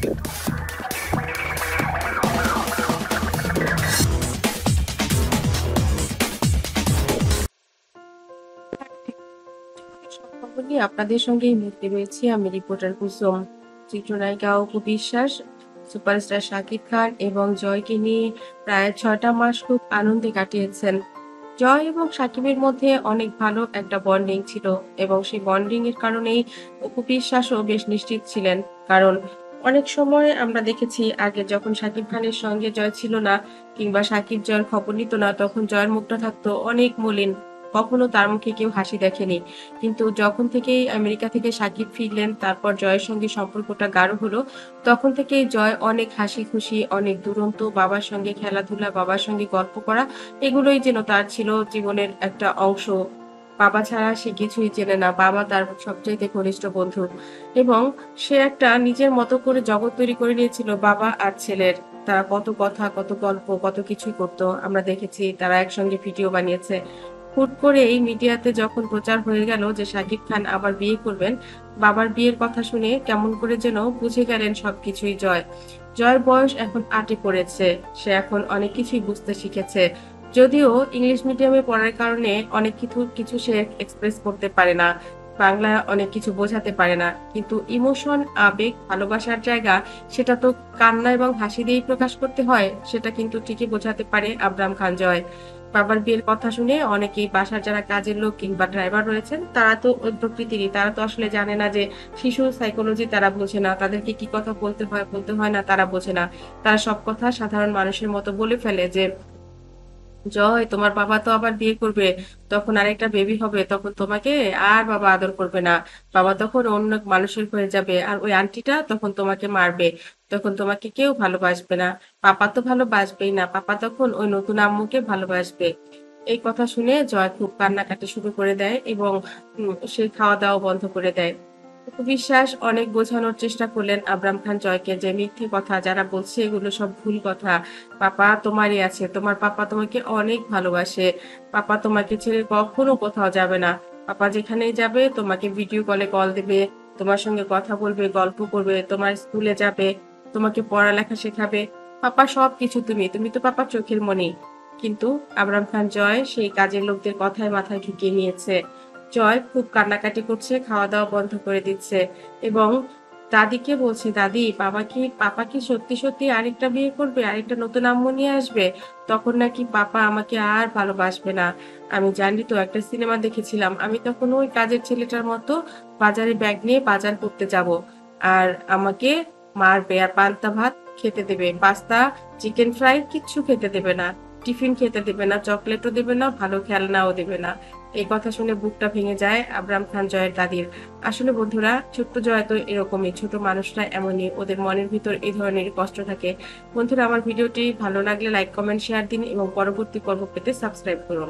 খবর নিয়ে আপনাদের সঙ্গে এই মুহূর্তে রয়েছি আমি রিপোর্টার কুসুম। চিত্রনায়িকা অপু বিশ্বাস, সুপারস্টার শাকিব খান এবং জয়কে নিয়ে প্রায় ৬টা মাস খুব আনন্দে কাটিয়েছেন। জয় এবং শাকিবের মধ্যে অনেক ভালো একটা বন্ডিং ছিল এবং সেই বন্ডিং এর কারণেই অপু বিশ্বাসও বেশ নিশ্চিত ছিলেন। কারণ অনেক সময় আমরা দেখেছি আগে যখন শাকিব খানের সঙ্গে জয় ছিল না কিংবা শাকিব জয়ের খবর নিত না, তখন জয়ের মুখটা থাকতো অনেক মলিন। কখনো তার মুখে কেউ হাসি দেখেনি। কিন্তু যখন থেকেই আমেরিকা থেকে শাকিব ফিরলেন, তারপর জয়ের সঙ্গে সম্পর্কটা গাঢ় হলো, তখন থেকেই জয় অনেক হাসি খুশি, অনেক দুরন্ত, বাবার সঙ্গে খেলাধুলা, বাবার সঙ্গে গল্প করা, এগুলোই যেন তার ছিল জীবনের একটা অংশ। বাবা ছাড়া সে কিছুই চেনে না। বাবা তার সবচাইতে ঘনিষ্ঠ বন্ধু। এবং সে একটা নিজের মতো করে জগৎ তৈরি করে নিয়েছিল বাবা আর ছেলের। তারা কত কথা, কত গল্প, কত কিছুই করত। আমরা দেখেছি তারা একসঙ্গে ভিডিও বানিয়েছে। হুট করে এই মিডিয়াতে যখন প্রচার হয়ে গেল যে শাকিব খান আবার বিয়ে করবেন, বাবার বিয়ের কথা শুনে কেমন করে যেন বুঝে গেলেন সবকিছুই জয়। জয়ের বয়স এখন ৮ এ পড়েছে। সে এখন অনেক কিছুই বুঝতে শিখেছে। যদিও ইংলিশ মিডিয়ামে পড়ার কারণে অনেক কিছু সে এক্সপ্রেস করতে পারে না। বাংলা অনেক কিছু বোঝাতে পারে না। কিন্তু ইমোশন, আবেগ, ভালোবাসার জায়গা সেটা তো কান্না এবং হাসি দিয়েই প্রকাশ করতে হয়। সেটা কিন্তু ঠিকই বোঝাতে পারে আবরাম খান জয়। বাবার বিয়ের কথা শুনে অনেকেই বাসার যারা কাজের লোক কিংবা ড্রাইভার রয়েছেন তারা তো ওই প্রকৃতিরই। তারা তো আসলে জানে না যে শিশুর সাইকোলজি তারা বোঝে না। তাদেরকে কি কথা বলতে হয় না তারা বোঝে না। তারা সব কথা সাধারণ মানুষের মতো বলে ফেলে যে জয় তোমার বাবা তো আবার বিয়ে করবে, তখন আরেকটা বেবি হবে, তখন তোমাকে আর বাবা আদর করবে না। বাবা তখন অন্য মানুষের হয়ে যাবে আর ওই আন্টিটা তখন তোমাকে মারবে, তখন তোমাকে কেউ ভালোবাসবে না। পাপা তো ভালোবাসবেই না, পাপা তখন ওই নতুন আম্মুকে ভালোবাসবে। এই কথা শুনে জয় খুব কান্নাকাটি শুরু করে দেয় এবং সে খাওয়া দাওয়া বন্ধ করে দেয়। অপু বিশ্বাস অনেক বোঝানোর চেষ্টা করলেন আবরাম খান জয়কে যে মিথ্যে কথা যারা বলছে এগুলো সব ভুল কথা। পাপা তোমারই আছে, তোমার পাপা তোমাকে অনেক ভালোবাসে। পাপা তোমাকে ছেড়ে কখনো কোথাও যাবে না। পাপা যেখানেই যাবে তোমাকে ভিডিও কলে কল দিবে, তোমার সঙ্গে কথা বলবে, গল্প করবে, তোমার স্কুলে যাবে, তোমাকে পড়ালেখা শেখাবে। পাপা সবকিছু তুমি, তুমি তো পাপার চোখের মণি। কিন্তু আবরাম খান জয় সেই কাজের লোকদের কথায় মাথায় ঢুকিয়ে নিয়েছে। জয় খুব কান্নাকাটি করছে, খাওয়া-দাওয়া বন্ধ করে দিচ্ছে এবং দাদিকে বলছে, "দাদি, পাপা কি সত্যি, সত্যি আরেকটা বিয়ে করবে? আরেকটা নতুন আম্মু নিয়ে আসবে? তখন নাকি পাপা আমাকে আর ভালোবাসবে না। আমি জানি তো একটা সিনেমা দেখেছিলাম। আমি তখন ওই কাজের ছেলেটার মতো বাজারে ব্যাগ নিয়ে বাজার করতে যাবো। আর আমাকে মারবে আর পান্তা ভাত খেতে দেবে। পাস্তা, চিকেন ফ্রাই কিচ্ছু খেতে দেবে না। টিফিন খেতে দেবে না, চকলেটও দেবে না, ভালো খেলনাও দেবে না।" এই কথা শুনে বুকটা ভেঙে যায় আবরাম খান জয়ের দাদির। আসলে বন্ধুরা, ছোট্ট জয় তো এরকমই। ছোট মানুষরা এমনই। ওদের মনের ভিতর এই ধরনের কষ্ট থাকে। বন্ধুরা, আমার ভিডিওটি ভালো লাগলে লাইক, কমেন্ট, শেয়ার দিন এবং পরবর্তী পর্ব পেতে সাবস্ক্রাইব করুন।